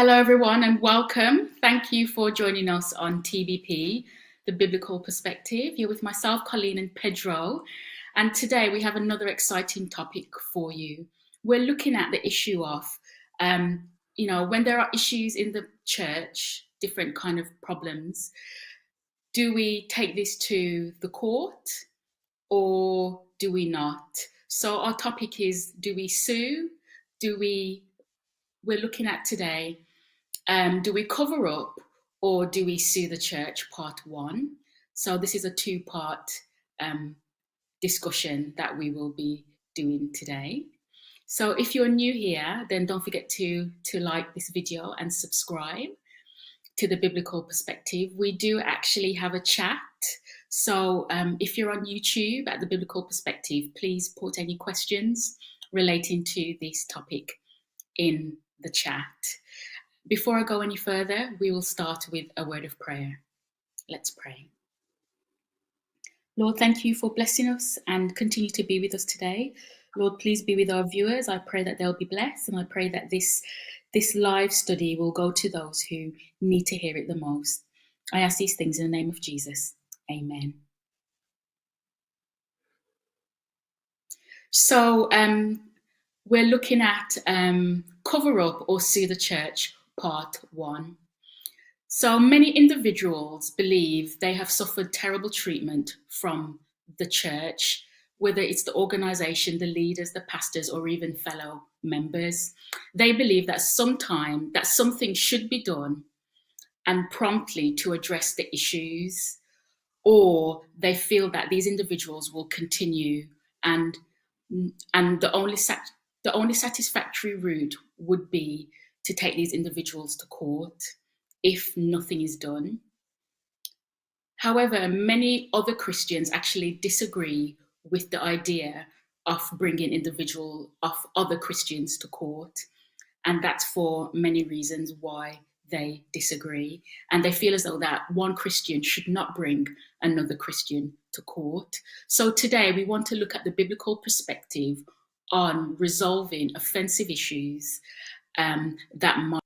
Hello, everyone, and welcome. Thank you for joining us on TBP, The Biblical Perspective. You're with myself, Colleen, and Pedro. And today we have another exciting topic for you. We're looking at the issue of, when there are issues in the church, different kind of problems, do we take this to the court or do we not? So our topic is, do we sue? We're looking at today, do we cover up or do we sue the church? Part one. So this is a two-part discussion that we will be doing today. So if you're new here, then don't forget to like this video and subscribe to The Biblical Perspective. We do actually have a chat. So if you're on YouTube at The Biblical Perspective, please put any questions relating to this topic in the chat. Before I go any further, we will start with a word of prayer. Let's pray. Lord, thank you for blessing us and continue to be with us today. Lord, please be with our viewers. I pray that they'll be blessed, and I pray that this live study will go to those who need to hear it the most. I ask these things in the name of Jesus. Amen. So we're looking at cover up or sue the church, part one. So many individuals believe they have suffered terrible treatment from the church, whether it's the organization, the leaders, the pastors, or even fellow members. They believe that something should be done and promptly to address the issues, or they feel that these individuals will continue and the only satisfactory route would be to take these individuals to court if nothing is done. However, many other Christians actually disagree with the idea of bringing other Christians to court. And that's for many reasons why they disagree. And they feel as though that one Christian should not bring another Christian to court. So today we want to look at the biblical perspective on resolving offensive issues that might.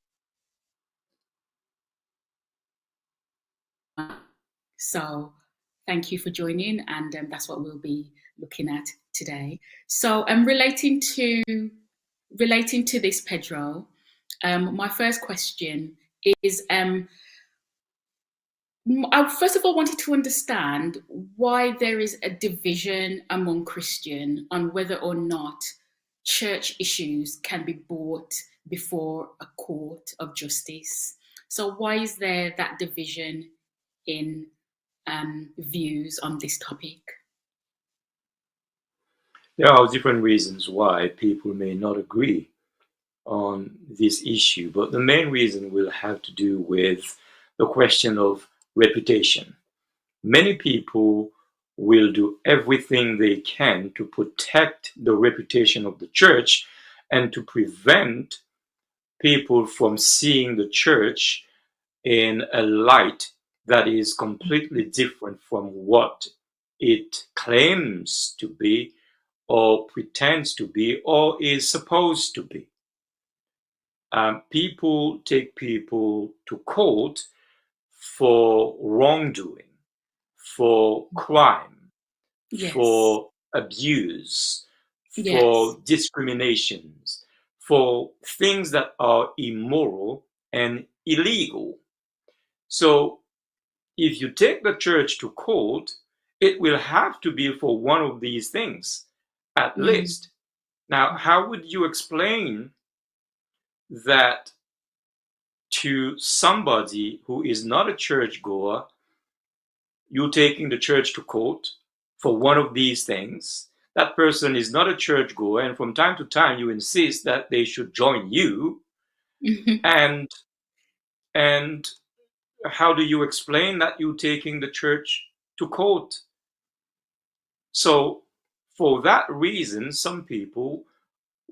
So thank you for joining, and that's what we'll be looking at today. So relating to this, Pedro, my first question is, I first of all wanted to understand why there is a division among Christians on whether or not church issues can be brought before a court of justice. So why is there that division in views on this topic? There are different reasons why people may not agree on this issue, but the main reason will have to do with the question of reputation. Many people will do everything they can to protect the reputation of the church and to prevent people from seeing the church in a light that is completely different from what it claims to be or pretends to be or is supposed to be. People take people to court for wrongdoing, for crime, Yes. for abuse, Yes. for discriminations, for things that are immoral and illegal. So if you take the church to court, it will have to be for one of these things, at least. Now, how would you explain that to somebody who is not a churchgoer? You taking the church to court for one of these things. That person is not a churchgoer, and from time to time you insist that they should join you. And how do you explain that you taking the church to court? So for that reason, some people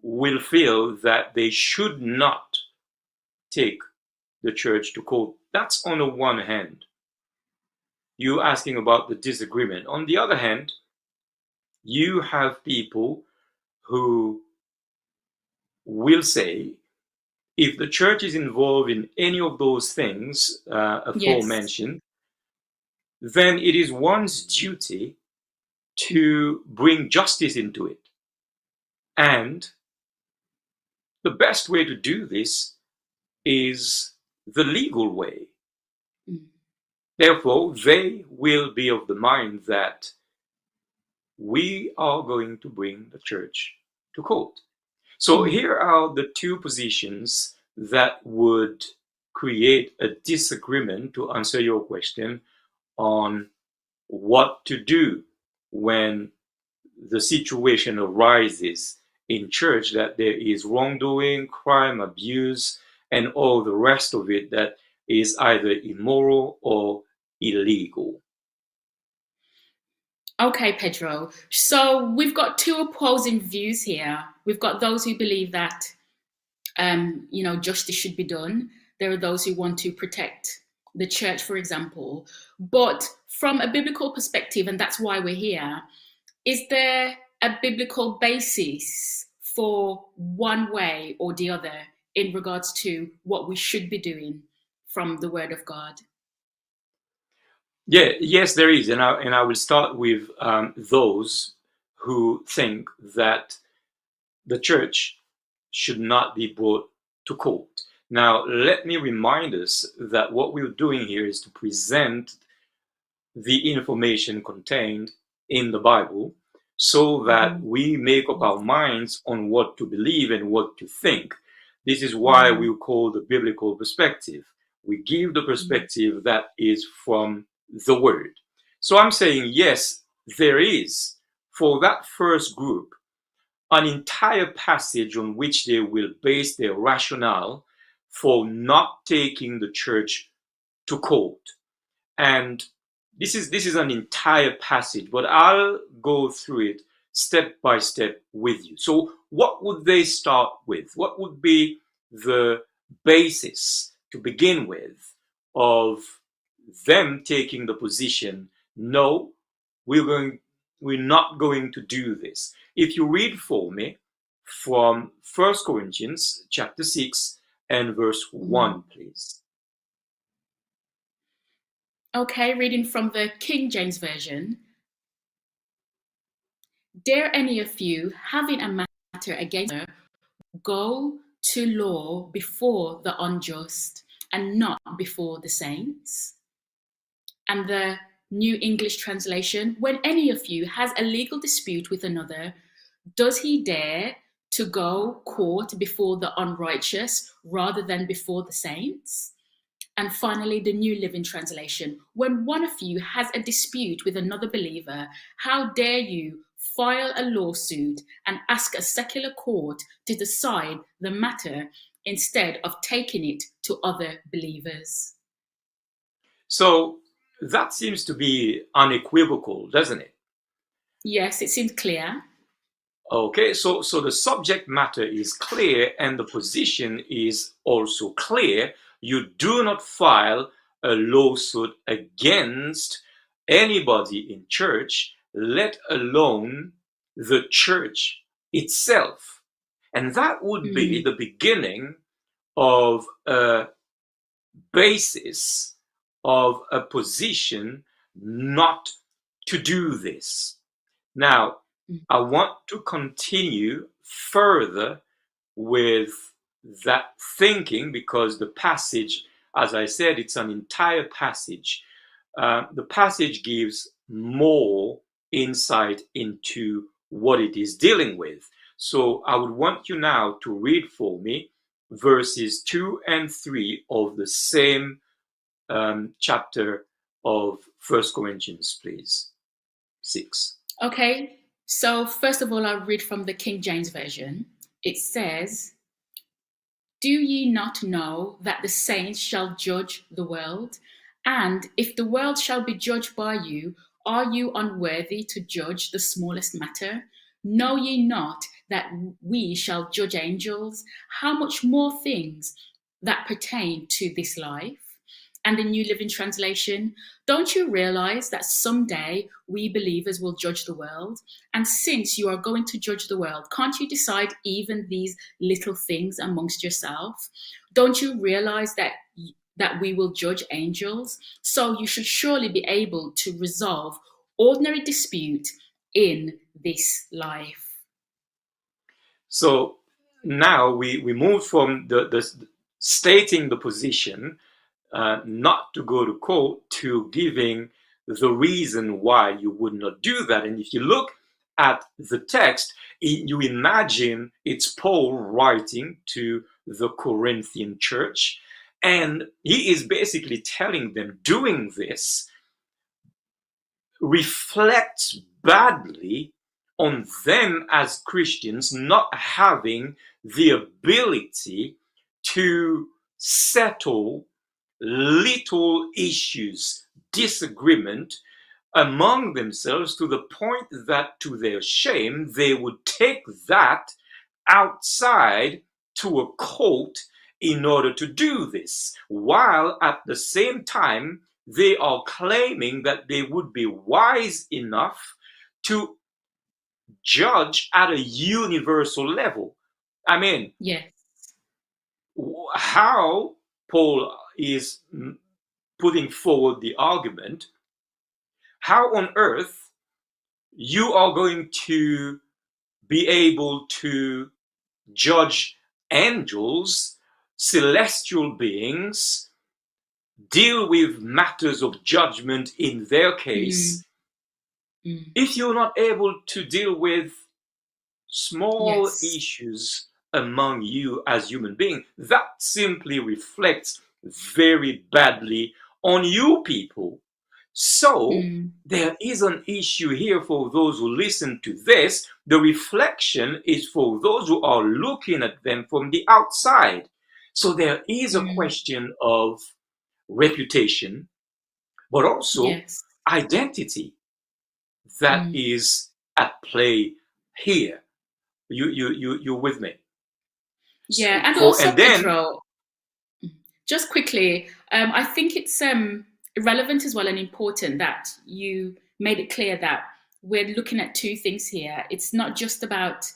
will feel that they should not take the church to court. That's on the one hand. You asking about the disagreement. On the other hand, you have people who will say if the church is involved in any of those things Yes. aforementioned, then it is one's duty to bring justice into it. And the best way to do this is the legal way. Mm. Therefore, they will be of the mind that we are going to bring the church to court. So Mm. here are the two positions that would create a disagreement, to answer your question, on what to do when the situation arises in church that there is wrongdoing, crime, abuse, and all the rest of it that is either immoral or illegal. Okay, Pedro. So we've got two opposing views here. We've got those who believe that justice should be done. There are those who want to protect the church, for example. But from a biblical perspective, and that's why we're here, is there a biblical basis for one way or the other in regards to what we should be doing from the Word of God? Yeah, yes, there is, and I will start with those who think that the church should not be brought to court. Now, let me remind us that what we're doing here is to present the information contained in the Bible so that Mm-hmm. we make up Yes. our minds on what to believe and what to think. This is why Mm-hmm. we call the biblical perspective. We give the Mm-hmm. perspective that is from the Word. So I'm saying, yes, there is, for that first group, an entire passage on which they will base their rationale for not taking the church to court. And this is an entire passage, but I'll go through it step by step with you. So what would they start with? What would be the basis to begin with of them taking the position, no, we're not going to do this? If you read for me from 1 Corinthians chapter 6 and verse Mm-hmm. 1, please. Okay, reading from the King James Version. Dare any of you, having a matter against her, go to law before the unjust and not before the saints? And the New English Translation, when any of you has a legal dispute with another, does he dare to go court before the unrighteous rather than before the saints? And finally, the New Living Translation, when one of you has a dispute with another believer, how dare you file a lawsuit and ask a secular court to decide the matter instead of taking it to other believers? So that seems to be unequivocal, doesn't it? Yes, it seems clear. Okay, so the subject matter is clear and the position is also clear. You do not file a lawsuit against anybody in church, let alone the church itself. And that would be Mm, the beginning of a basis of a position not to do this. Now, mm, I want to continue further with that thinking because the passage, as I said, it's an entire passage. The passage gives more insight into what it is dealing with. So I would want you now to read for me verses 2 and 3 of the same chapter of First Corinthians, please. 6. Okay, so first of all, I'll read from the King James Version. It says, do ye not know that the saints shall judge the world? And if the world shall be judged by you, are you unworthy to judge the smallest matter? Know ye not that we shall judge angels? How much more things that pertain to this life? and the New Living Translation, don't you realize that someday we believers will judge the world? And since you are going to judge the world, can't you decide even these little things amongst yourself? Don't you realize that we will judge angels? So you should surely be able to resolve ordinary dispute in this life. So now we move from the stating the position, not to go to court, to giving the reason why you would not do that. And if you look at the text, you imagine it's Paul writing to the Corinthian church, and he is basically telling them doing this reflects badly on them as Christians not having the ability to settle little issues, disagreement among themselves, to the point that, to their shame, they would take that outside to a court in order to do this, while at the same time they are claiming that they would be wise enough to judge at a universal level. I mean, Yes. how Paul is putting forward the argument, how on earth you are going to be able to judge angels, celestial beings, deal with matters of judgment in their Mm, case, mm. if you're not able to deal with small Yes. issues among you as human beings, that simply reflects very badly on you people. So Mm, there is an issue here for those who listen to this. The reflection is for those who are looking at them from the outside. So there is a mm. question of reputation, but also Yes. identity that Mm. is at play here. You're with me. Yeah, and For also and then Pedro, just quickly, I think it's relevant as well and important that you made it clear that we're looking at two things here. It's not just about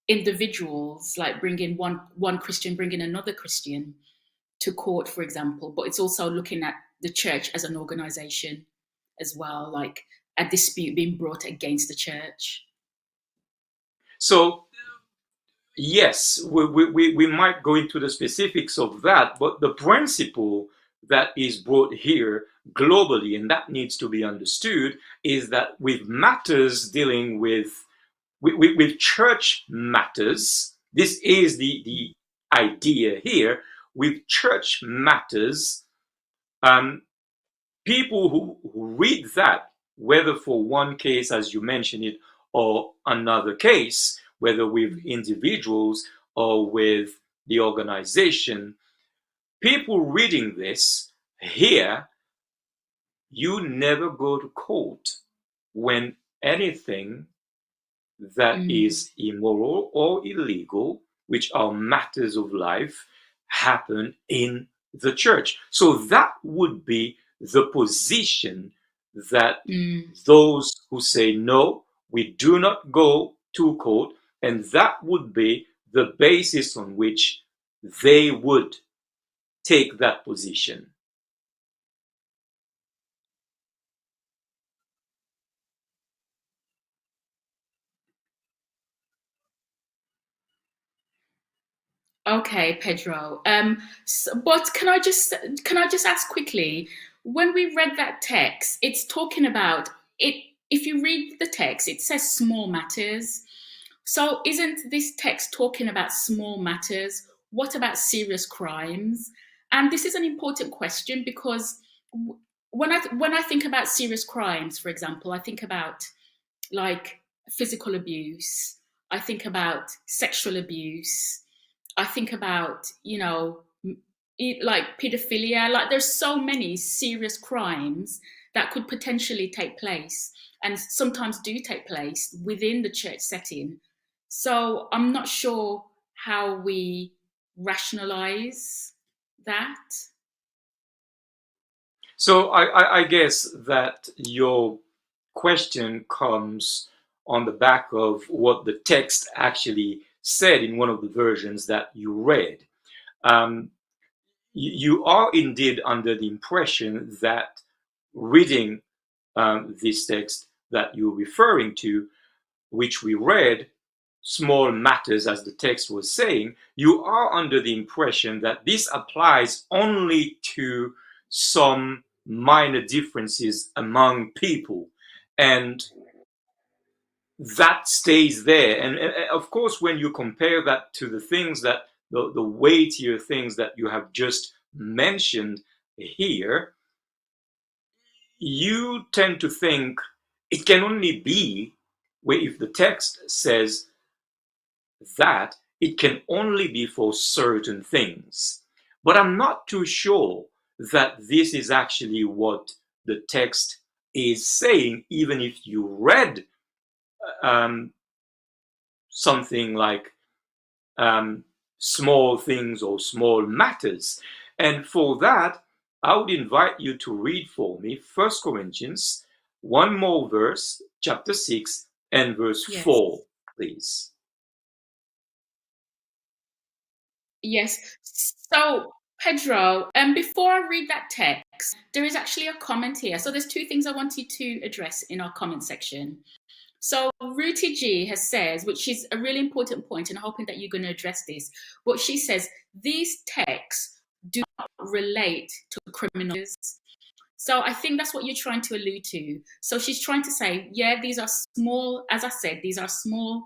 individuals, like bringing one Christian, bringing another Christian to court, for example, but it's also looking at the church as an organization as well, like a dispute being brought against the church. so yes, we might go into the specifics of that, but the principle that is brought here globally, and that needs to be understood, is that with matters dealing with church matters, this is the idea here. With church matters, um, people who read that, whether for one case, as you mentioned it, or another case, whether with individuals or with the organization, people reading this here, you never go to court when anything that Mm, is immoral or illegal, which are matters of life, happen in the church. So that would be the position that mm. those who say, no, we do not go to court, and that would be the basis on which they would take that position. Okay, Pedro. But can I just ask quickly? When we read that text, it's talking about it. If you read the text, it says small matters. So isn't this text talking about small matters? What about serious crimes? And this is an important question because when I think about serious crimes, for example, I think about like physical abuse. I think about sexual abuse. I think about, like pedophilia. Like there's so many serious crimes that could potentially take place and sometimes do take place within the church setting. So I'm not sure how we rationalize that. So I guess that your question comes on the back of what the text actually said in one of the versions that you read. Um, you are indeed under the impression that reading this text that you're referring to, which we read, small matters as the text was saying, you are under the impression that this applies only to some minor differences among people. And that stays there. And of course, when you compare that to the things that the weightier things that you have just mentioned here, you tend to think it can only be where if the text says that, it can only be for certain things. But I'm not too sure that this is actually what the text is saying, even if you read um, something like um, small things or small matters. And for that, I would invite you to read for me 1 Corinthians, one more verse, chapter 6 and verse Yes. 4, please. Yes. So, Pedro, before I read that text, there is actually a comment here. So there's two things I wanted to address in our comment section. So Ruti G has says, which is a really important point, and I'm hoping that you're going to address this. But she says these texts do not relate to criminals. So I think that's what you're trying to allude to. So she's trying to say, yeah, these are small, as I said, these are small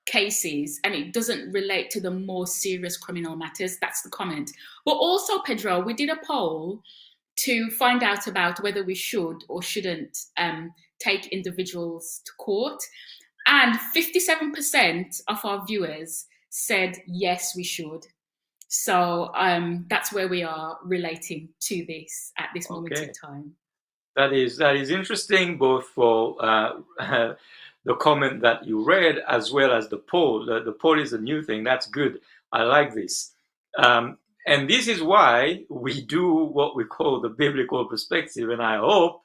cases and it doesn't relate to the more serious criminal matters. That's the comment. But also, Pedro, we did a poll to find out about whether we should or shouldn't take individuals to court. And 57% of our viewers said, yes, we should. So that's where we are relating to this at this moment in Okay. time. That is interesting, both for the comment that you read as well as the poll. The poll is a new thing. That's good. I like this. And this is why we do what we call the biblical perspective. And I hope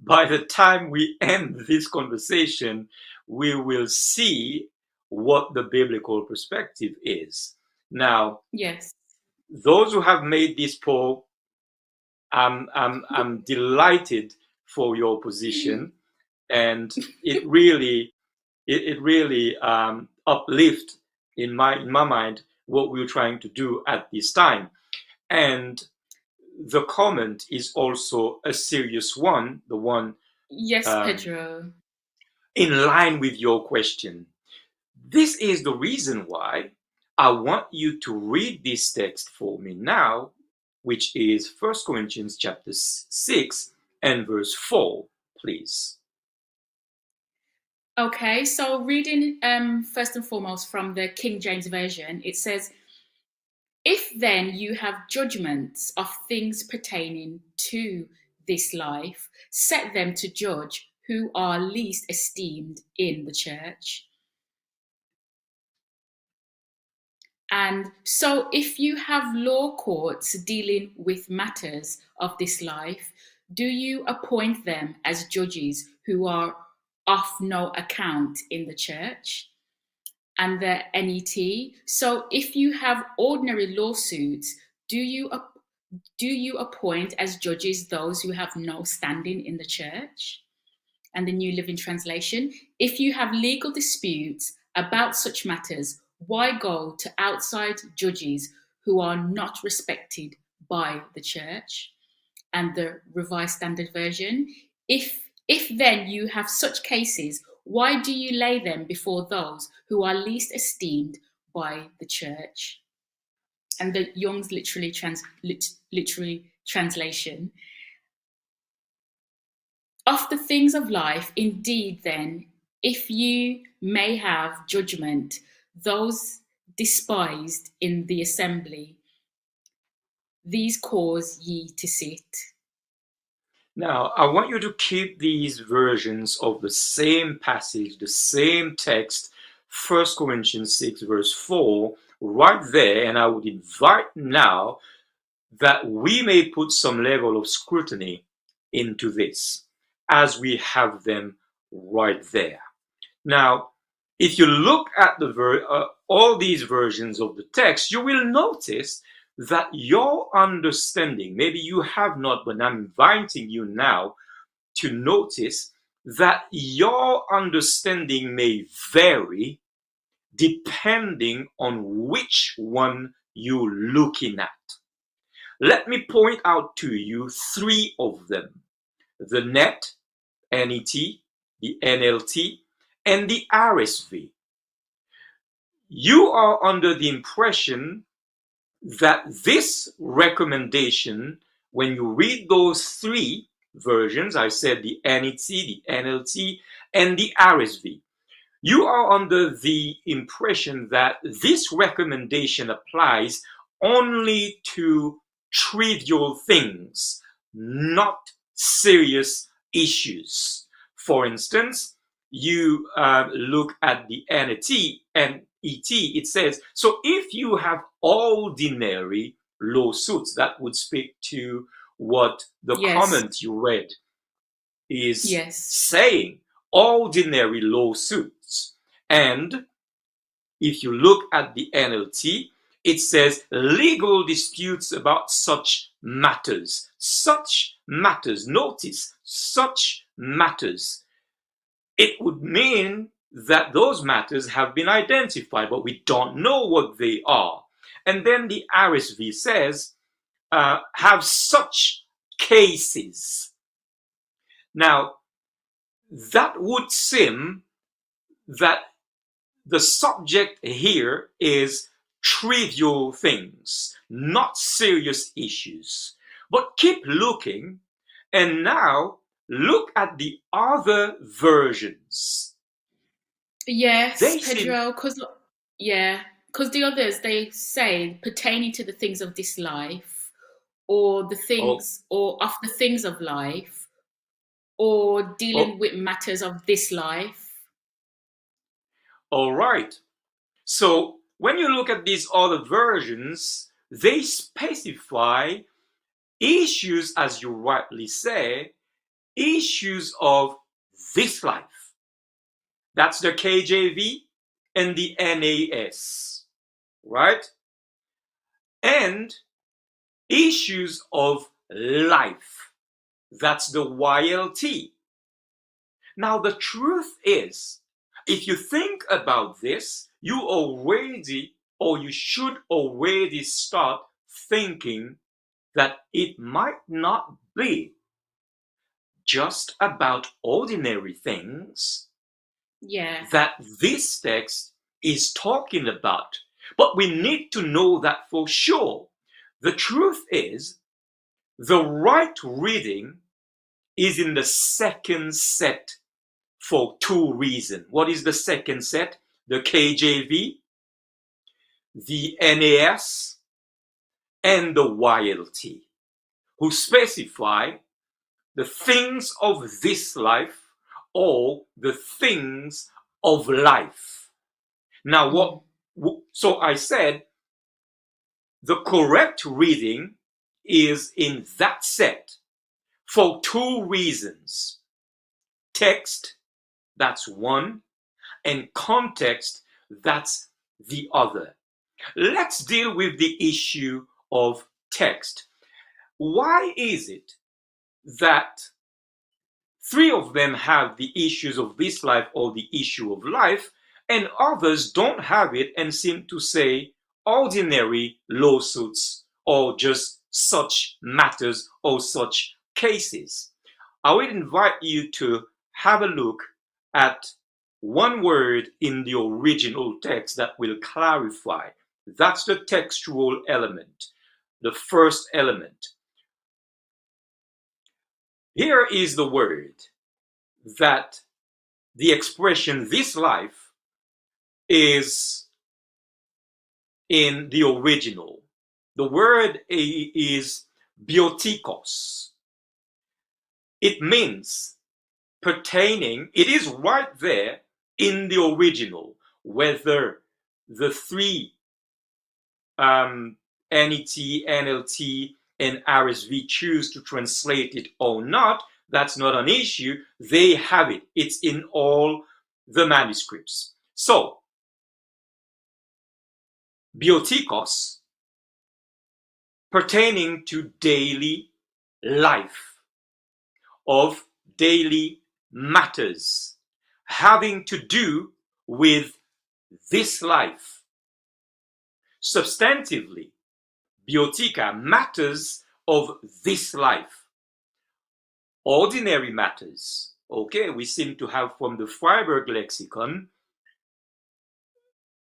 by the time we end this conversation, we will see what the biblical perspective is. Now, Yes. those who have made this poll, I'm delighted for your position, and it really uplift in my mind what we're trying to do at this time. And the comment is also a serious one, the one Yes, um, Pedro. in line with your question. This is the reason why I want you to read this text for me now, which is 1 Corinthians chapter 6 and verse 4, please. Okay, so reading first and foremost from the King James Version, it says, if then you have judgments of things pertaining to this life, set them to judge who are least esteemed in the church. And so, if you have law courts dealing with matters of this life, do you appoint them as judges who are of no account in the church? And the NET. So, if you have ordinary lawsuits, do you appoint as judges those who have no standing in the church? And the New Living Translation, if you have legal disputes about such matters, why go to outside judges who are not respected by the church? And the Revised Standard Version, if then you have such cases, why do you lay them before those who are least esteemed by the church? And the Young's literary translation, of the things of life, indeed, then, if you may have judgment, those despised in the assembly, these cause ye to sit. Now, I want you to keep these versions of the same passage, the same text, 1 Corinthians 6, verse 4, right there. And I would invite now that we may put some level of scrutiny into this, as we have them right there. Now, if you look at all these versions of the text, you will notice that your understanding, maybe you have not, but I'm inviting you now to notice that your understanding may vary depending on which one you're looking at. Let me point out to you three of them: the NET, NET, the NLT, and the RSV. You are under the impression that this recommendation, when you read those three versions, I said the NET, the NLT, and the RSV, you are under the impression that this recommendation applies only to trivial things, not serious issues. For instance, you look at the NET, it says, so if you have ordinary lawsuits, that would speak to what the Yes. comment you read is Yes. saying, ordinary lawsuits. And if you look at the NLT, it says legal disputes about such matters. Such matters, notice, such matters. It would mean that those matters have been identified, but we don't know what they are. And then the RSV says, have such cases. Now, that would seem that the subject here is trivial things, not serious issues. But keep looking, and now look at the other versions. Yes, They seem, Pedro, because the others, they say pertaining to the things of this life, or the oh, things, or of the things of life, or oh, dealing with matters of this life. all right. So when you look at these other versions, they specify issues, as you rightly say, issues of this life. That's the KJV and the NAS, right? And issues of life. That's the YLT. Now, the truth is, if you think about this, you already, or you should already start thinking that it might not be just about ordinary things Yeah, that this text is talking about. But we need to know that for sure. The truth is, the right reading is in the second set for two reasons. What is the second set? The KJV, the NAS, and the YLT, who specify the things of this life or the things of life. Now, so I said the correct reading is in that set for two reasons: text, that's one, and context, that's the other. Let's deal with the issue of text. Why is it that three of them have the issues of this life or the issue of life, and others don't have it and seem to say ordinary lawsuits or just such matters or such cases? I would invite you to have a look at one word in the original text that will clarify. That's the textual element, the first element. Here is the word that the expression this life is in the original. The word is biotikos. It means pertaining, it is right there in the original, whether the three NET, NLT, and RSV choose to translate it or not, that's not an issue. They have it. It's in all the manuscripts. So, biotikos, pertaining to daily life, of daily matters, having to do with this life. Substantively, biotika, matters of this life. Ordinary matters. Okay, we seem to have from the Freiberg lexicon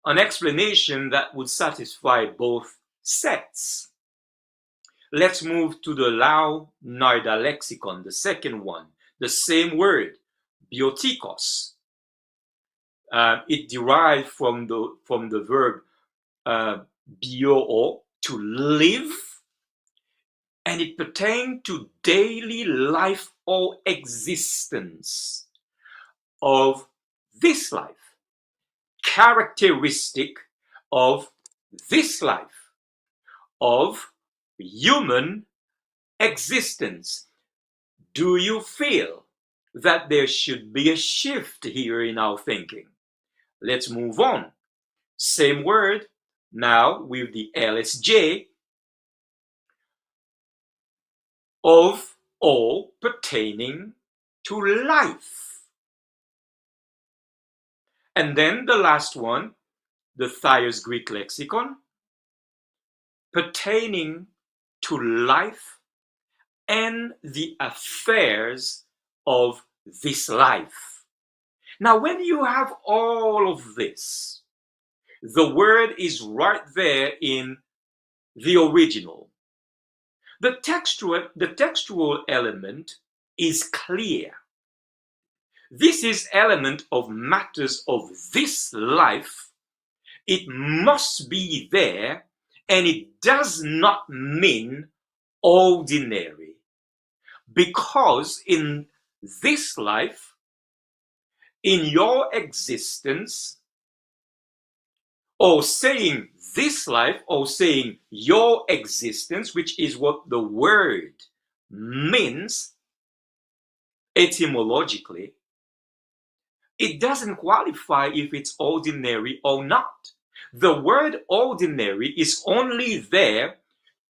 an explanation that would satisfy both sets. Let's move to the Lau-Narda lexicon, the second one, the same word, biotikos. It derived from the verb bio, to live, and it pertained to daily life or existence of this life, characteristic of this life, of human existence. Do you feel that there should be a shift here in our thinking? Let's move on. Same word, now with the LSJ, of all pertaining to life. And then the last one, the Thayer's Greek lexicon, pertaining to life and the affairs of this life. Now, when you have all of this, the word is right there in the original. The textual element is clear. This is element of matters of this life. It must be there, and it does not mean ordinary. Because in this life, in your existence, or saying this life, or saying your existence, which is what the word means etymologically, it doesn't qualify if it's ordinary or not. The word ordinary is only there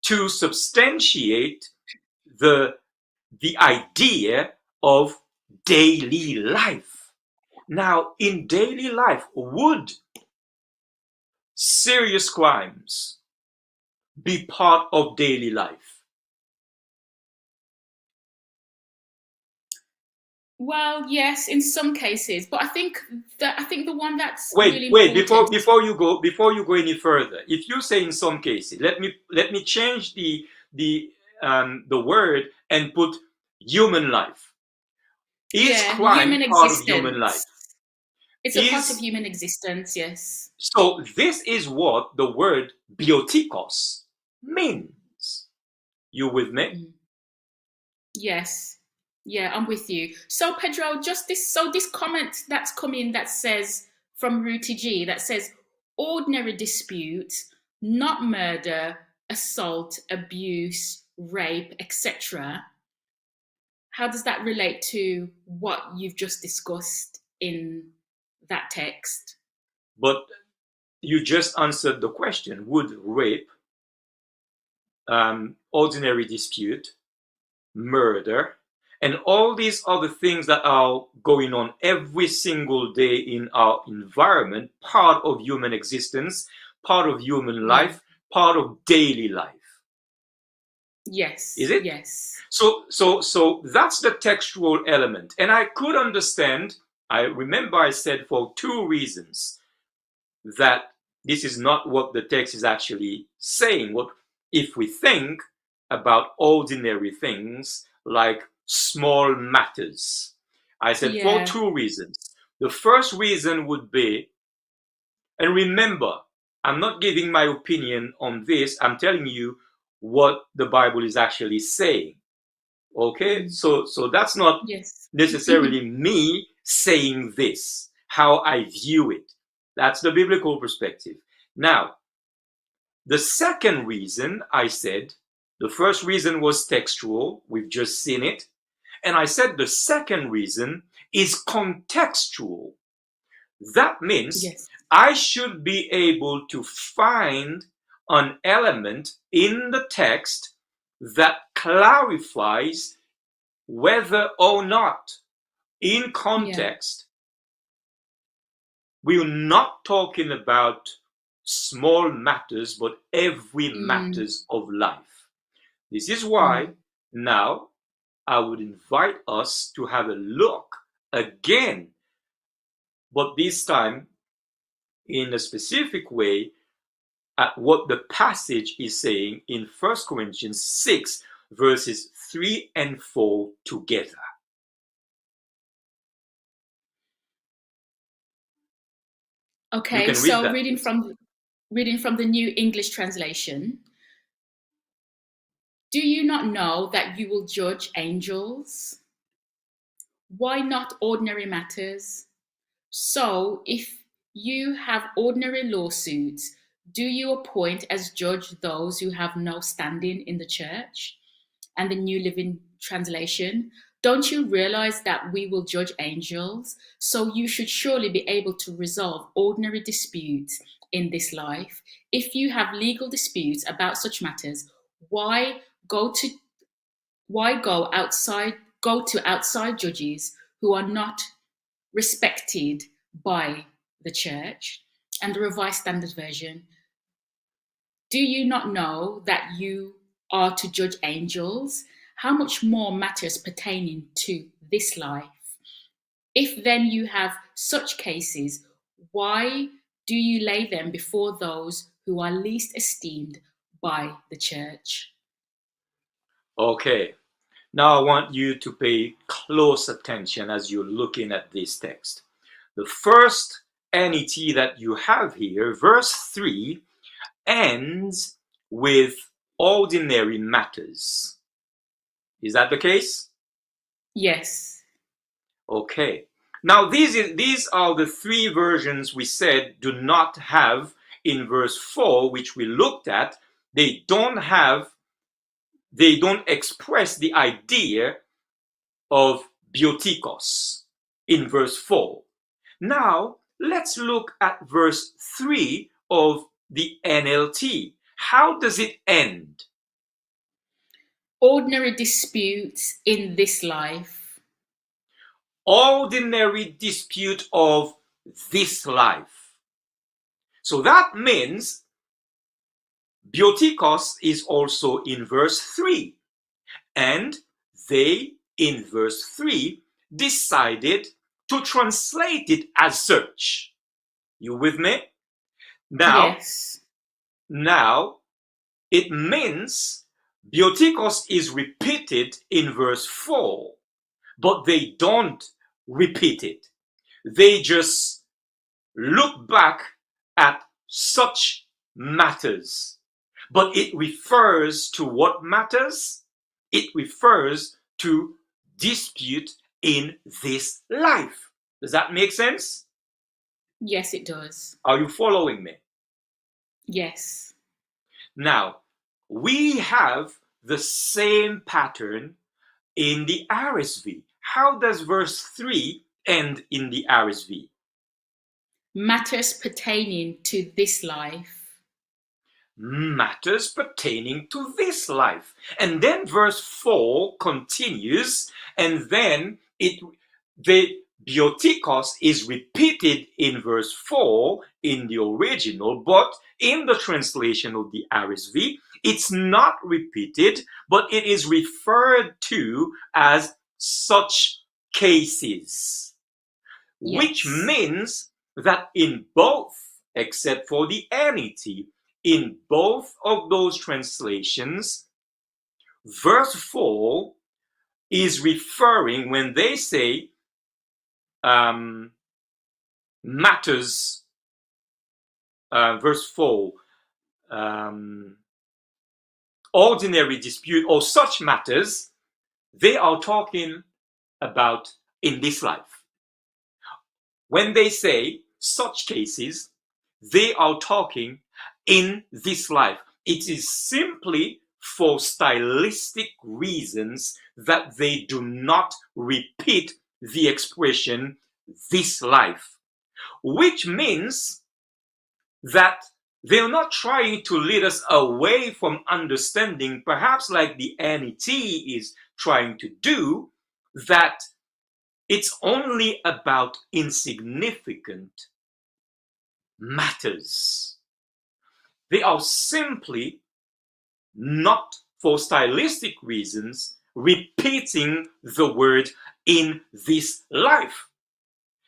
to substantiate the idea of daily life. Now, in daily life, would serious crimes be part of daily life? Well, yes, in some cases, but I think the one that's Wait, really wait, important. before you go any further, if you say in some cases, let me change the word and put human life. Is crime Human part of human life? existence. It's a part of human existence, yes. So this is what the word biotikos means. You with me? Yes. Yeah, I'm with you. So Pedro, this comment that's coming that says from Ruti G that says ordinary dispute, not murder, assault, abuse, rape, etc. How does that relate to what you've just discussed in that text? But you just answered the question. Would rape, ordinary dispute, murder, and all these other things that are going on every single day in our environment, part of human existence, part of human life, part of daily life? Yes. Is it? Yes. So that's the textual element. And I could understand, I remember I said for two reasons that this is not what the text is actually saying. What if we think about ordinary things like small matters? I said for two reasons. The first reason would be, and remember, I'm not giving my opinion on this, I'm telling you what the Bible is actually saying. Okay, so that's not necessarily me saying this, how I view it. That's the biblical perspective. Now, the second reason I said The first reason was textual. We've just seen it. And I said the second reason is contextual. That means Yes. I should be able to find an element in the text that clarifies whether or not, in Yeah. context, we're not talking about small matters, but every Mm, matters of life. This is why mm. now I would invite us to have a look again, but this time in a specific way at what the passage is saying in 1 Corinthians 6, verses 3 and 4 together. You Okay, can read so that, please. reading from the New English Translation. Do you not know that you will judge angels? Why not ordinary matters? So, if you have ordinary lawsuits, do you appoint as judge those who have no standing in the church? And the New Living Translation, don't you realize that we will judge angels? So you should surely be able to resolve ordinary disputes in this life. If you have legal disputes about such matters, why go to go to outside judges who are not respected by the church? And the Revised Standard Version, do you not know that you are to judge angels? How much more matters pertaining to this life? If then you have such cases, why do you lay them before those who are least esteemed by the church? Okay, now I want you to pay close attention as you're looking at this text. The first NET that you have here, verse 3, ends with ordinary matters. Is that the case? Yes. Okay. Now these are the three versions we said do not have in verse 4, which we looked at. They don't express the idea of biotikos in verse 4. Now let's look at verse 3 of the NLT. How does it end? Ordinary disputes in this life. Ordinary dispute of this life. So that means biotikos is also in verse 3. And they, in verse 3, decided to translate it as such. You with me? Now, Yes. now it means biotikos is repeated in verse 4, but they don't repeat it. They just look back at such matters. But it refers to what matters? It refers to dispute in this life. Does that make sense? Yes, it does. Are you following me? Yes. Now, we have the same pattern in the RSV. How does verse 3 end in the RSV? Matters pertaining to this life. Matters pertaining to this life. And then verse 4 continues, and then the biotikos is repeated in verse 4 in the original, but in the translation of the RSV, it's not repeated, but it is referred to as such cases, which Yes. means that in both, except for the NET, in both of those translations, verse 4 is referring, when they say matters, verse 4, ordinary dispute or such matters, they are talking about in this life. When they say such cases, they are talking in this life. It is simply for stylistic reasons that they do not repeat the expression this life, which means that they're not trying to lead us away from understanding, perhaps like the NET is trying to do, that it's only about insignificant matters. They are simply not, for stylistic reasons, repeating the word in this life.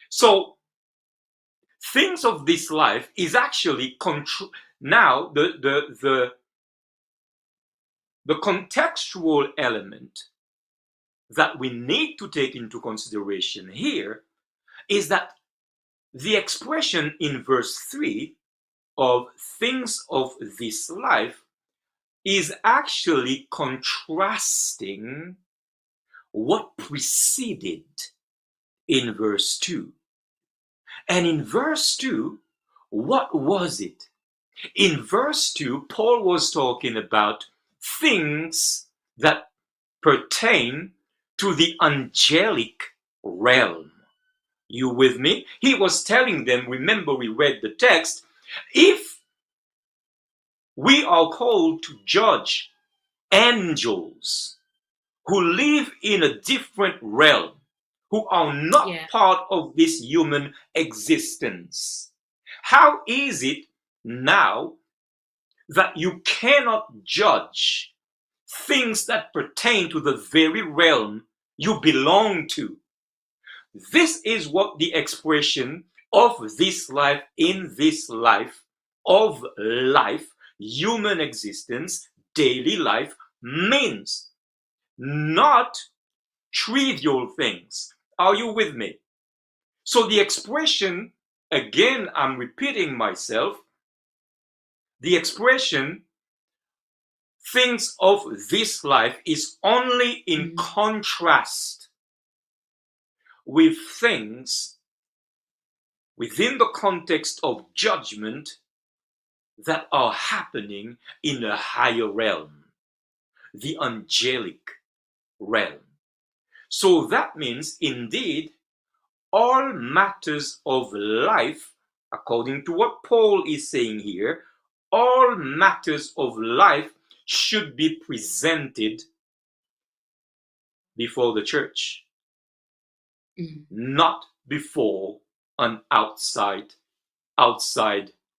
So things of this life is actually now the contextual element that we need to take into consideration here is that the expression in verse 3 of things of this life is actually contrasting what preceded in verse 2. And in verse 2, what was it? In verse 2, Paul was talking about things that pertain to the angelic realm. You with me? He was telling them, remember we read the text, if we are called to judge angels who live in a different realm, who are not part of this human existence, how is it now that you cannot judge things that pertain to the very realm you belong to? This is what the expression of this life, in this life, of life, human existence, daily life means. Not trivial things. Are you with me? So the expression, again, I'm repeating myself, the expression things of this life is only in contrast with things within the context of judgment that are happening in a higher realm, the angelic realm. So that means, indeed, all matters of life, according to what Paul is saying here, all matters of life should be presented before the church, not before an outside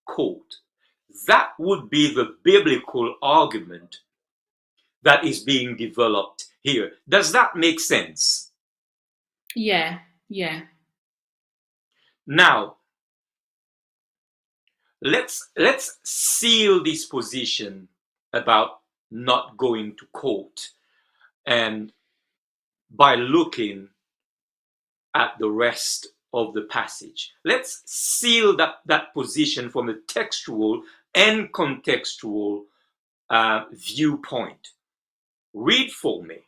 court. That would be the biblical argument that is being developed here. Does that make sense? Yeah. Now, let's seal this position about not going to court, and by looking at the rest of the passage. Let's seal that position from a textual and contextual viewpoint. Read for me.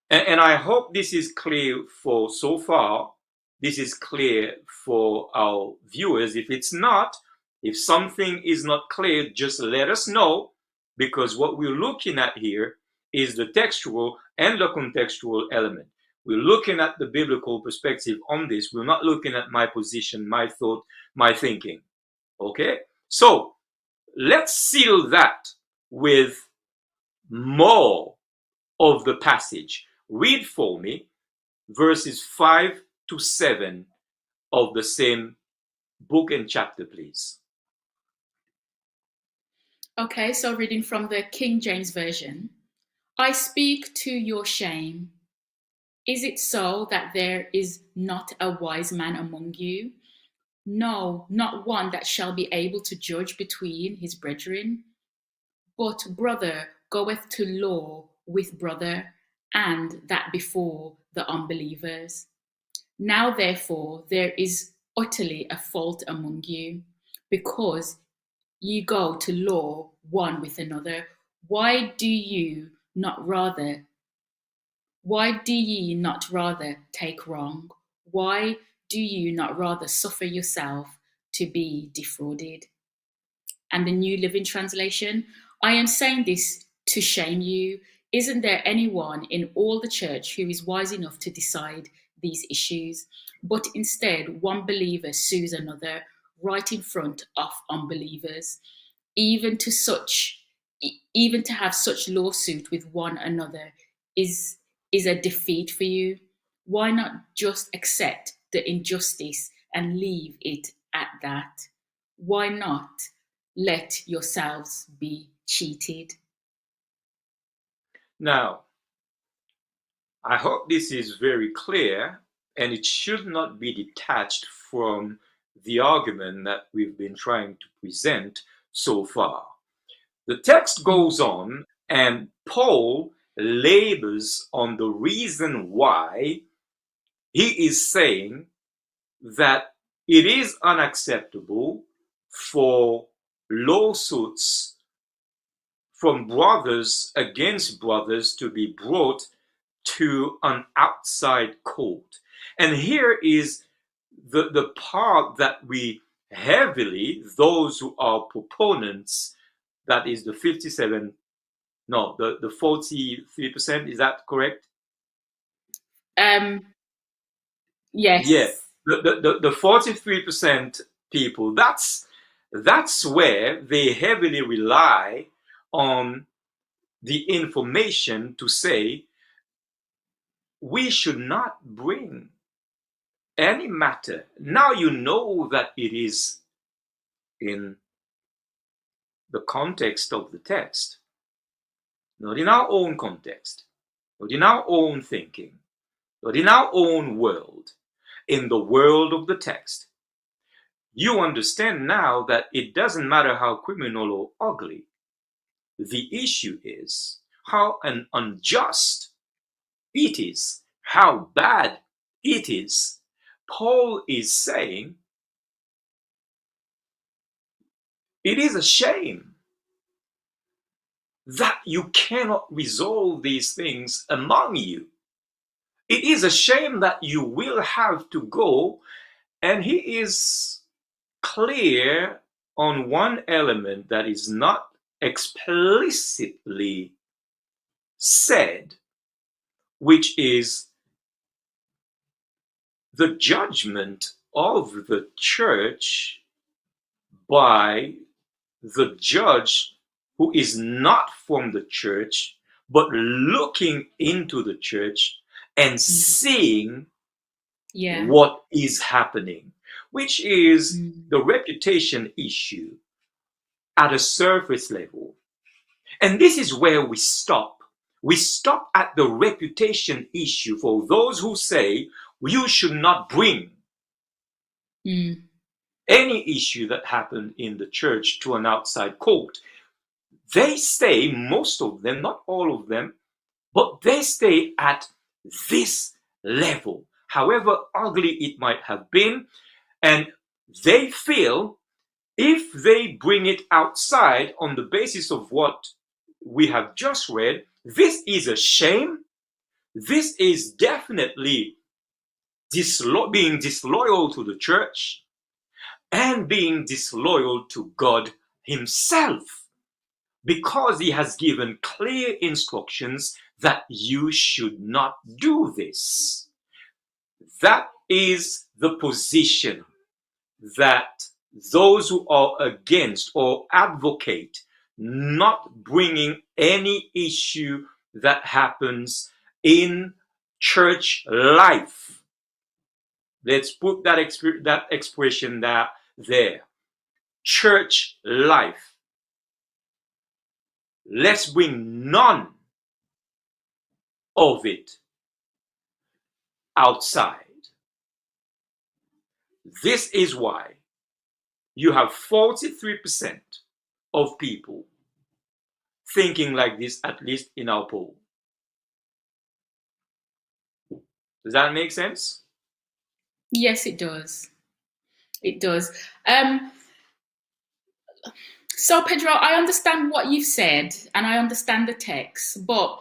And I hope this is clear for so far. This is clear for our viewers. If it's not, if something is not clear, just let us know, because what we're looking at here is the textual and the contextual element. We're looking at the biblical perspective on this. We're not looking at my position, my thought, my thinking. Okay? So let's seal that with more of the passage. Read for me verses 5 to 7 of the same book and chapter, please. Okay, so reading from the King James Version. I speak to your shame. Is it so that there is not a wise man among you? No, not one that shall be able to judge between his brethren. But brother goeth to law with brother, and that before the unbelievers. Now therefore there is utterly a fault among you, because ye go to law one with another. Why do ye not rather take wrong? Why do you not rather suffer yourself to be defrauded? And the New Living Translation, I am saying this to shame you? Isn't there anyone in all the church who is wise enough to decide these issues? But instead, one believer sues another right in front of unbelievers. Even to such, even to have such lawsuit with one another is a defeat for you. Why not just accept the injustice and leave it at that? Why not let yourselves be cheated? Now, I hope this is very clear, and it should not be detached from the argument that we've been trying to present so far. The text goes on, and Paul labors on the reason why he is saying that it is unacceptable for lawsuits from brothers against brothers to be brought to an outside court. And here is the part that we heavily, those who are proponents, that is the 57, no, the 43%, is that correct? Yeah, Yes. the 43% people, that's where they heavily rely on the information to say we should not bring any matter. Now you know that it is in the context of the text, not in our own context, not in our own thinking, not in our own world, in the world of the text. You understand now that it doesn't matter how criminal or ugly. The issue is how unjust it is, how bad it is. Paul is saying it is a shame that you cannot resolve these things among you. It is a shame that you will have to go, and he is clear on one element that is not explicitly said, which is the judgment of the church by the judge who is not from the church, but looking into the church and seeing what is happening, which is the reputation issue at a surface level. And this is where we stop. We stop at the reputation issue for those who say you should not bring any issue that happened in the church to an outside court. They stay, most of them, not all of them, but they stay at this level, however ugly it might have been. And they feel if they bring it outside on the basis of what we have just read, this is a shame. This is definitely being disloyal to the church and being disloyal to God himself, because he has given clear instructions that you should not do this. That is the position that those who are against or advocate not bringing any issue that happens in church life. Let's put that expression there. Church life. Let's bring none of it outside. This is why you have 43% of people thinking like this, at least in our poll. Does that make sense? Yes, it does. It does. So, Pedro, I understand what you've said and I understand the text, but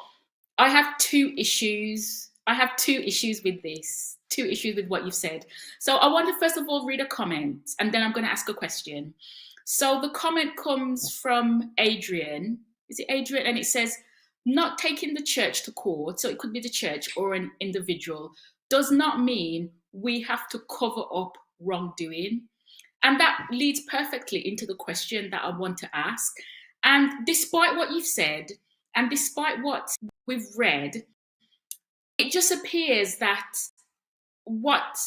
I have two issues. I have two issues with this, two issues with what you've said. So, I want to first of all read a comment and then I'm going to ask a question. So, the comment comes from Adrian, Is it Adrian? And it says, not taking the church to court, so it could be the church or an individual, does not mean we have to cover up wrongdoing. And that leads perfectly into the question that I want to ask. And despite what you've said, and despite what we've read, it just appears that what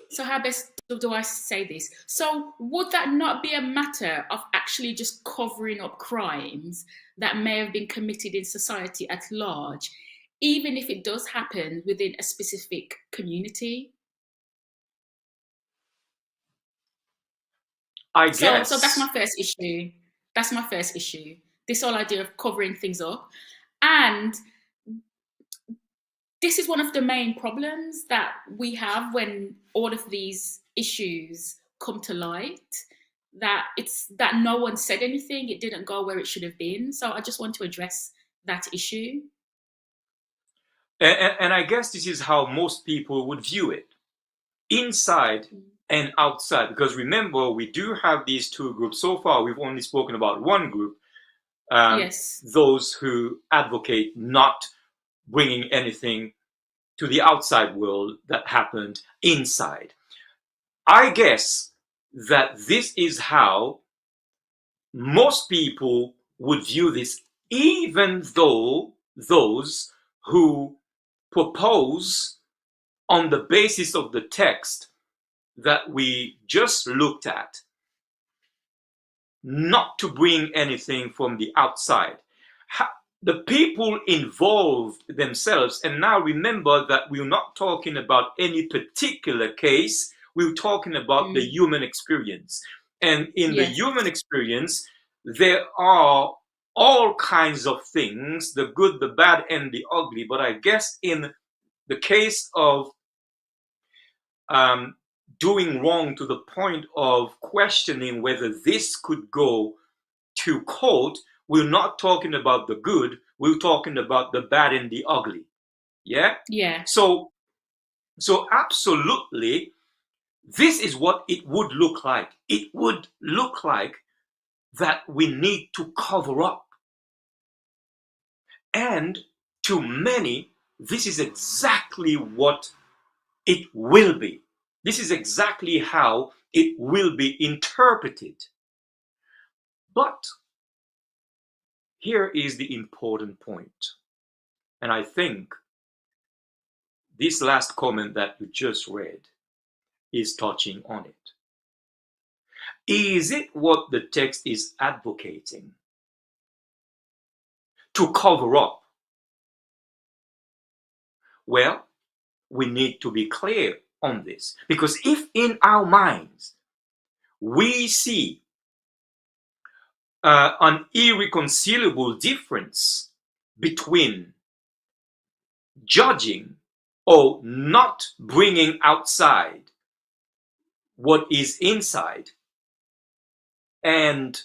so how best do I say this? So would that not be a matter of actually just covering up crimes that may have been committed in society at large, even if it does happen within a specific community? So that's my first issue. That's my first issue. This whole idea of covering things up. And this is one of the main problems that we have when all of these issues come to light, that it's that no one said anything, it didn't go where it should have been. So I just want to address that issue. And I guess this is how most people would view it, inside and outside. Because remember, we do have these two groups. So far, we've only spoken about one group, Yes. those who advocate not bringing anything to the outside world that happened inside. I guess that this is how most people would view this, even though those who propose on the basis of the text that we just looked at not to bring anything from the outside. The people involved themselves, and now remember that we're not talking about any particular case, we're talking about the human experience. And in the human experience, there are all kinds of things, the good, the bad, and the ugly. But I guess in the case of doing wrong to the point of questioning whether this could go to court, we're not talking about the good, we're talking about the bad and the ugly. Yeah? Yeah. So absolutely, this is what it would look like. It would look like that we need to cover up. And to many, this is exactly what it will be. This is exactly how it will be interpreted. But here is the important point. And I think this last comment that you just read is touching on it. Is it what the text is advocating? To cover up? Well, we need to be clear on this. Because if in our minds we see an irreconcilable difference between judging or not bringing outside what is inside and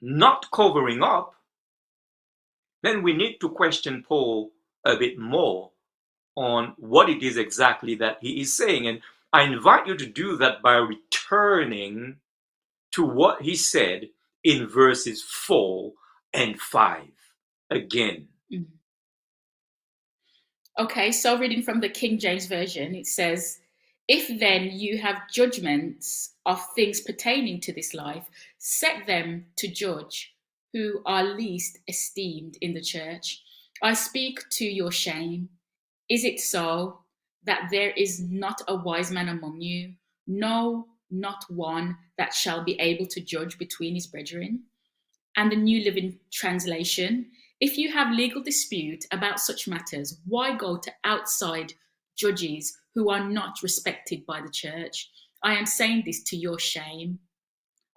not covering up, then we need to question Paul a bit more on what it is exactly that he is saying. And I invite you to do that by returning to what he said in verses 4 and 5 again. Okay, so reading from the King James Version, it says, if then you have judgments of things pertaining to this life, set them to judge who are least esteemed in the church. I speak to your shame. Is it so that there is not a wise man among you? No, not one that shall be able to judge between his brethren. And the New Living Translation, if you have legal dispute about such matters, why go to outside judges who are not respected by the church? I am saying this to your shame.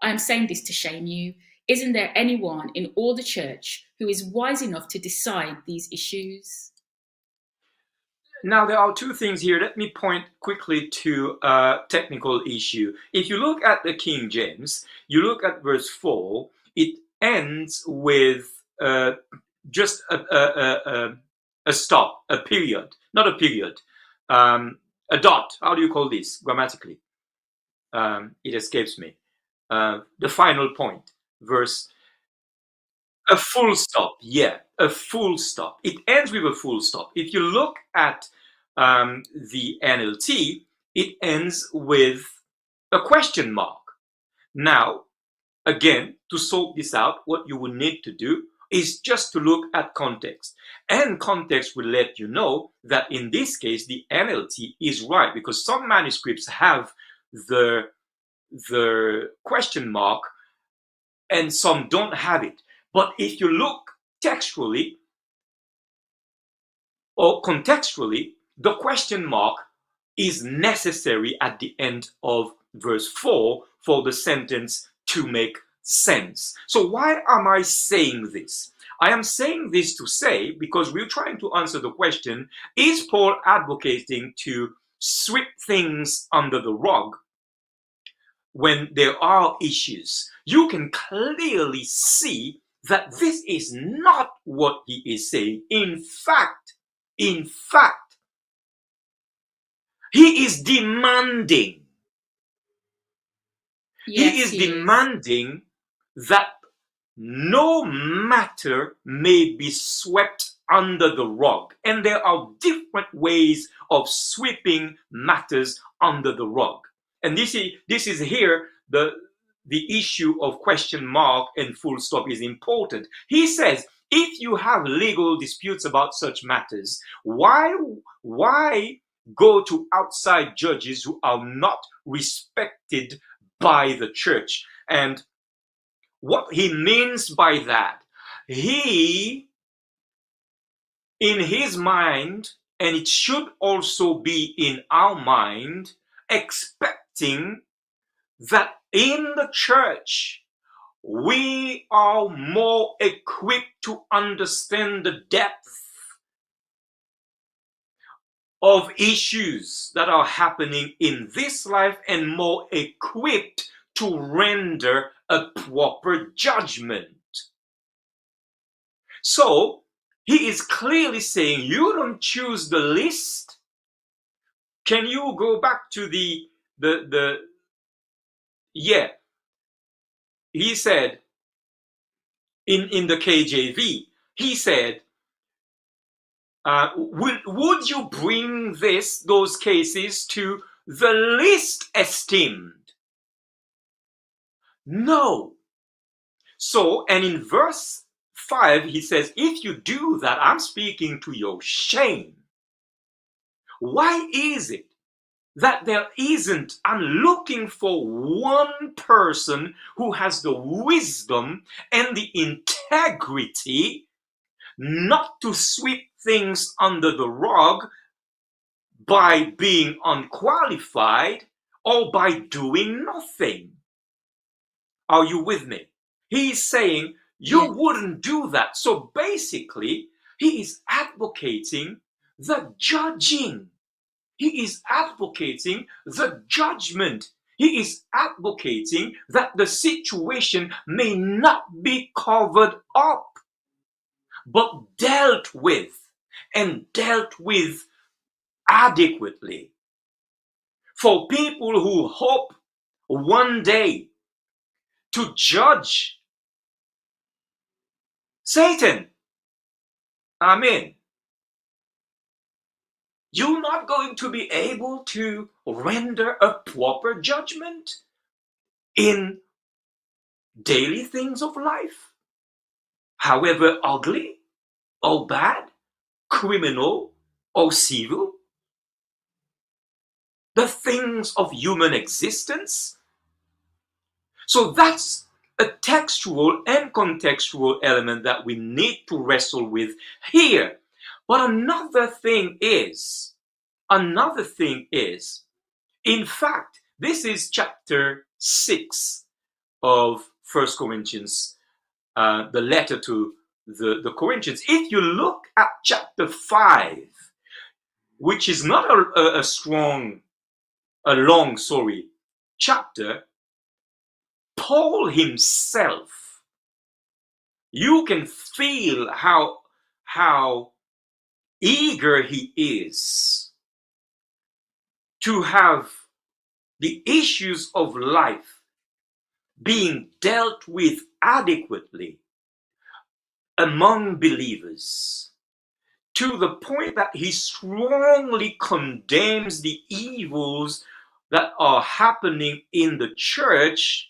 I am saying this to shame you. Isn't there anyone in all the church who is wise enough to decide these issues? Now, there are two things here. Let me point quickly to a technical issue. If you look at the King James, you look at verse 4, it ends with just a stop, a period, not a period, a dot. How do you call this grammatically? It escapes me. the final point, verse, a full stop. Yeah, a full stop. It ends with a full stop. If you look at the NLT, it ends with a question mark. Now, again, to sort this out, what you will need to do is just to look at context. And context will let you know that in this case, the NLT is right, because some manuscripts have the question mark and some don't have it. But if you look textually or contextually, the question mark is necessary at the end of verse 4 for the sentence to make sense. So why am I saying this? I am saying this to say, because we're trying to answer the question, is Paul advocating to sweep things under the rug when there are issues? You can clearly see that this is not what he is saying. In fact, he is demanding. Yes, he is demanding that no matter may be swept under the rug. And there are different ways of sweeping matters under the rug. And this is here the issue of question mark and full stop is important. He says, if you have legal disputes about such matters, why go to outside judges who are not respected by the church? And what he means by that, he, in his mind, and it should also be in our mind, expecting that in the church we are more equipped to understand the depth of issues that are happening in this life and more equipped to render a proper judgment. So he is clearly saying, you don't choose the list. Can you go back to the yeah, he said in the KJV, he said, would you bring those cases to the least esteemed? No. So, and in verse 5, he says, if you do that, I'm speaking to your shame. Why is it that there isn't, I'm looking for one person who has the wisdom and the integrity not to sweep things under the rug by being unqualified or by doing nothing? Are you with me? He's saying you wouldn't do that. So basically, he is advocating the judging. He is advocating the judgment. He is advocating that the situation may not be covered up, but dealt with, and dealt with adequately. For people who hope one day to judge Satan, amen, you're not going to be able to render a proper judgment in daily things of life, however ugly or bad, criminal or civil, the things of human existence. So that's a textual and contextual element that we need to wrestle with here. But another thing is, in fact, this is chapter 6 of First Corinthians, the letter to the Corinthians. If you look at chapter 5, which is not a long chapter, Paul himself, you can feel how eager he is to have the issues of life being dealt with adequately among believers, to the point that he strongly condemns the evils that are happening in the church,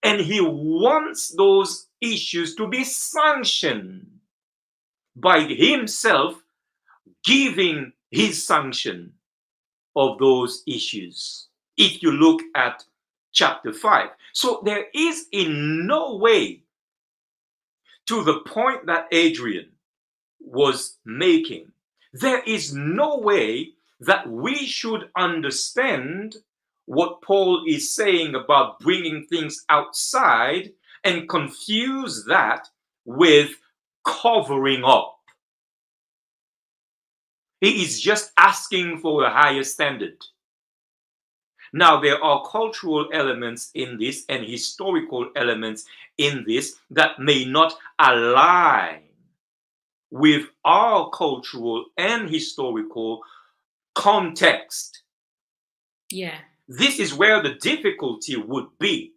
and he wants those issues to be sanctioned by himself, giving his sanction of those issues. If you look at chapter 5. So there is in no way, to the point that Adrian was making, there is no way that we should understand what Paul is saying about bringing things outside and confuse that with covering up. He is just asking for a higher standard. Now, there are cultural elements in this and historical elements in this that may not align with our cultural and historical context. Yeah. This is where the difficulty would be.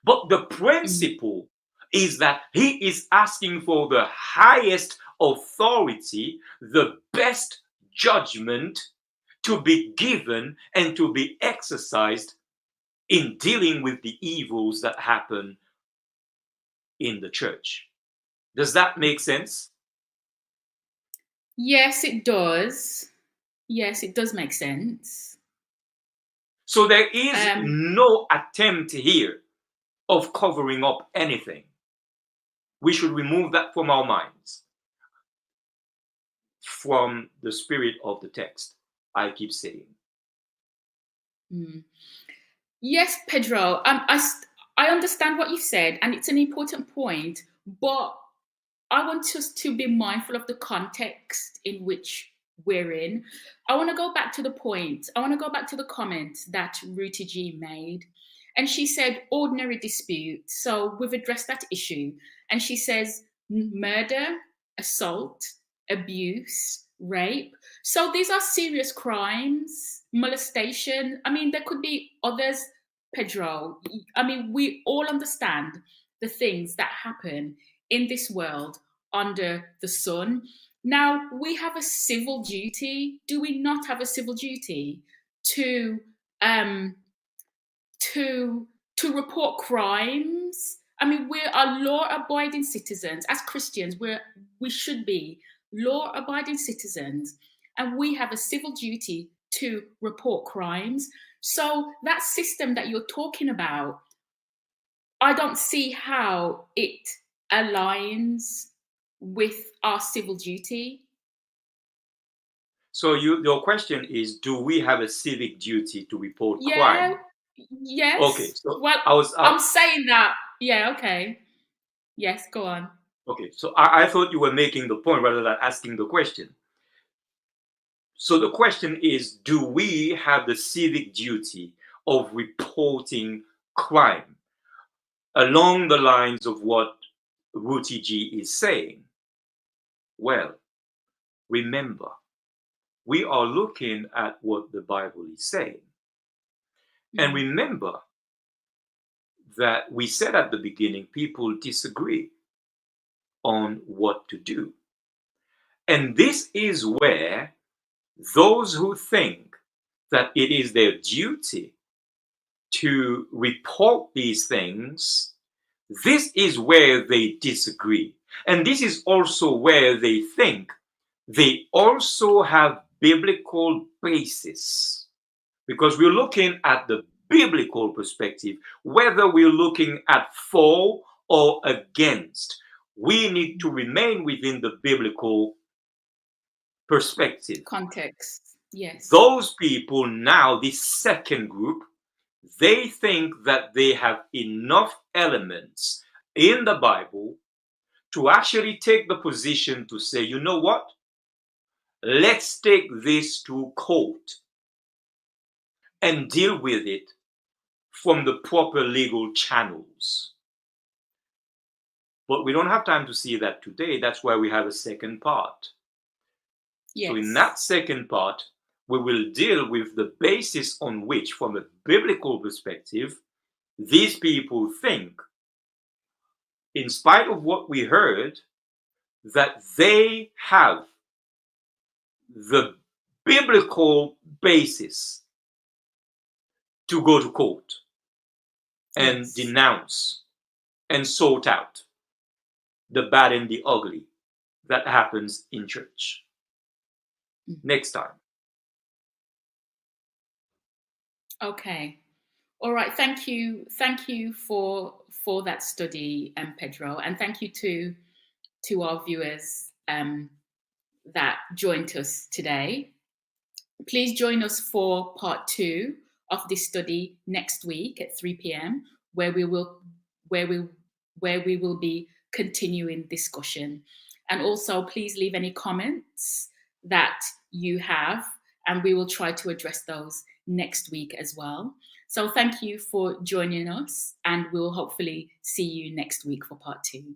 But the principle is that he is asking for the highest authority, the best judgment to be given and to be exercised in dealing with the evils that happen in the church. Does that make sense? Yes, it does. Yes, it does make sense. So there is no attempt here of covering up anything. We should remove that from our minds, from the spirit of the text, I keep saying. Yes, Pedro, I understand what you said, and it's an important point, but I want us to be mindful of the context in which we're in. I want to go back to the point. I want to go back to the comment that Ruti G made. And she said ordinary dispute. So we've addressed that issue. And she says murder, assault, abuse, rape. So these are serious crimes, molestation. I mean, there could be others, Pedro. I mean, we all understand the things that happen in this world under the sun. Now, we have a civil duty. Do we not have a civil duty to report crimes? I mean, we are law-abiding citizens. As Christians, we should be law-abiding citizens, and we have a civil duty to report crimes. So that system that you're talking about, I don't see how it aligns with our civil duty. So your question is, do we have a civic duty to report crime? Yes. Okay. So well, I'm saying that. Yeah. Okay. Yes. Go on. Okay. So I thought you were making the point rather than asking the question. So the question is, do we have the civic duty of reporting crime along the lines of what Ruti G is saying? Well, remember, we are looking at what the Bible is saying. And remember that we said at the beginning, people disagree on what to do. And this is where those who think that it is their duty to report these things, this is where they disagree. And this is also where they think they also have biblical basis. Because we're looking at the biblical perspective, whether we're looking at for or against, we need to remain within the biblical perspective. Context, yes. Those people now, this second group, they think that they have enough elements in the Bible to actually take the position to say, you know what? Let's take this to court and deal with it from the proper legal channels. But we don't have time to see that today. That's why we have a second part. Yes. So in that second part, we will deal with the basis on which, from a biblical perspective, these people think, in spite of what we heard, that they have the biblical basis to go to court and Yes. denounce and sort out the bad and the ugly that happens in church. Next time. Okay. All right. Thank you. Thank you for that study, Pedro, and thank you to our viewers that joined us today. Please join us for part 2 of this study next week at 3 p.m., where we will be continuing discussion. And also, please leave any comments that you have, and we will try to address those next week as well. So thank you for joining us, and we'll hopefully see you next week for part 2.